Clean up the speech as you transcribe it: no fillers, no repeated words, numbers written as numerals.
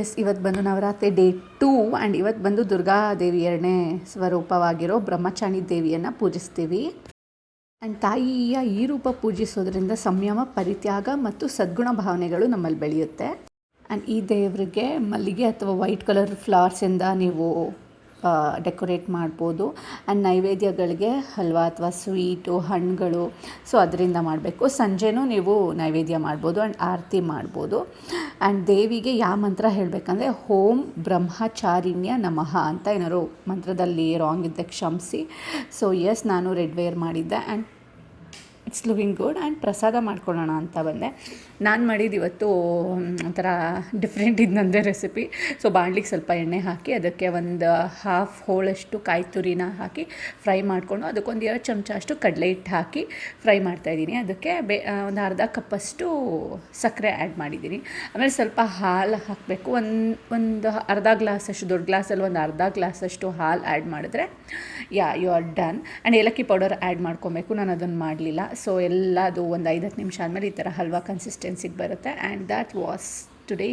S, ಇವತ್ತು ಬಂದು Navratri day 2 and ಇವತ್ತು ಬಂದು ದುರ್ಗಾದೇವಿ 2ನೇ ಸ್ವರೂಪವಾಗಿರೋ ಬ್ರಹ್ಮಚಾರಿಣಿ ದೇವಿಯನ್ನು ಪೂಜಿಸ್ತೀವಿ. ಆ್ಯಂಡ್ ತಾಯಿಯ ಈ ರೂಪ ಪೂಜಿಸೋದ್ರಿಂದ ಸಂಯಮ, ಪರಿತ್ಯಾಗ ಮತ್ತು ಸದ್ಗುಣ ಭಾವನೆಗಳು ನಮ್ಮಲ್ಲಿ ಬೆಳೆಯುತ್ತೆ. ಆ್ಯಂಡ್ ಈ ದೇವರಿಗೆ ಮಲ್ಲಿಗೆ ಅಥವಾ ವೈಟ್ ಕಲರ್ ಫ್ಲವರ್ಸಿಂದ ನೀವು ಡೆಕೋರೇಟ್ ಮಾಡ್ಬೋದು. ಆ್ಯಂಡ್ ನೈವೇದ್ಯಗಳಿಗೆ ಹಲ್ವಾ ಅಥವಾ ಸ್ವೀಟು, ಹಣ್ಣುಗಳು, ಸೊ ಅದರಿಂದ ಮಾಡಬೇಕು. ಸಂಜೆನೂ ನೀವು ನೈವೇದ್ಯ ಮಾಡ್ಬೋದು ಆ್ಯಂಡ್ ಆರತಿ ಮಾಡ್ಬೋದು. ಆ್ಯಂಡ್ ದೇವಿಗೆ ಯಾವ ಮಂತ್ರ ಹೇಳಬೇಕಂದ್ರೆ ಓಂ ಬ್ರಹ್ಮಚಾರಿಣ್ಯ ನಮಃ ಅಂತ. ಏನಾದ್ರು ಮಂತ್ರದಲ್ಲಿ ರಾಂಗ್ ಇದ್ದರೆ ಕ್ಷಮಿಸಿ. ಸೊ ಎಸ್, ನಾನು ರೆಡ್ ವೇರ್ ಮಾಡಿದ್ದೆ and it's looking good. And ಪ್ರಸಾದ ಮಾಡ್ಕೊಳ್ಳೋಣ ಅಂತ ಬಂದೆ. ನಾನು ಮಾಡಿದ್ದು ಇವತ್ತು ಒಂಥರ ಡಿಫ್ರೆಂಟ್ ಇದ್ದಂತೆ ರೆಸಿಪಿ. ಸೊ ಬಾಣಲಿಗೆ ಸ್ವಲ್ಪ ಎಣ್ಣೆ ಹಾಕಿ ಅದಕ್ಕೆ ಒಂದು ಹಾಫ್ ಹೋಳಷ್ಟು ಕಾಯಿ ತುರಿನ ಹಾಕಿ ಫ್ರೈ ಮಾಡಿಕೊಂಡು ಅದಕ್ಕೊಂದು 2 ಚಮಚ ಅಷ್ಟು ಕಡಲೆ ಹಿಟ್ಟು ಹಾಕಿ ಫ್ರೈ ಮಾಡ್ತಾಯಿದ್ದೀನಿ. ಅದಕ್ಕೆ ಒಂದು ಅರ್ಧ ಕಪ್ಪಷ್ಟು ಸಕ್ಕರೆ ಆ್ಯಡ್ ಮಾಡಿದ್ದೀನಿ. ಆಮೇಲೆ ಸ್ವಲ್ಪ ಹಾಲು ಹಾಕಬೇಕು. ಒಂದು ಅರ್ಧ ಗ್ಲಾಸಷ್ಟು, ದೊಡ್ಡ ಗ್ಲಾಸಲ್ಲಿ ಒಂದು ಅರ್ಧ ಗ್ಲಾಸಷ್ಟು ಹಾಲು ಆ್ಯಡ್ ಮಾಡಿದ್ರೆ ಯು ಆರ್ ಡನ್. ಆ್ಯಂಡ್ ಏಲಕ್ಕಿ ಪೌಡರ್ ಆ್ಯಡ್ ಮಾಡ್ಕೊಬೇಕು. ನಾನು ಅದನ್ನು ಮಾಡಲಿಲ್ಲ. ಸೊ ಎಲ್ಲದು ಒಂದು 5-10 ನಿಮಿಷ ಆದಮೇಲೆ ಈ ಥರ ಹಲ್ವಾ ಕನ್ಸಿಸ್ಟೆನ್ಸಿಗೆ ಬರುತ್ತೆ. And that was today.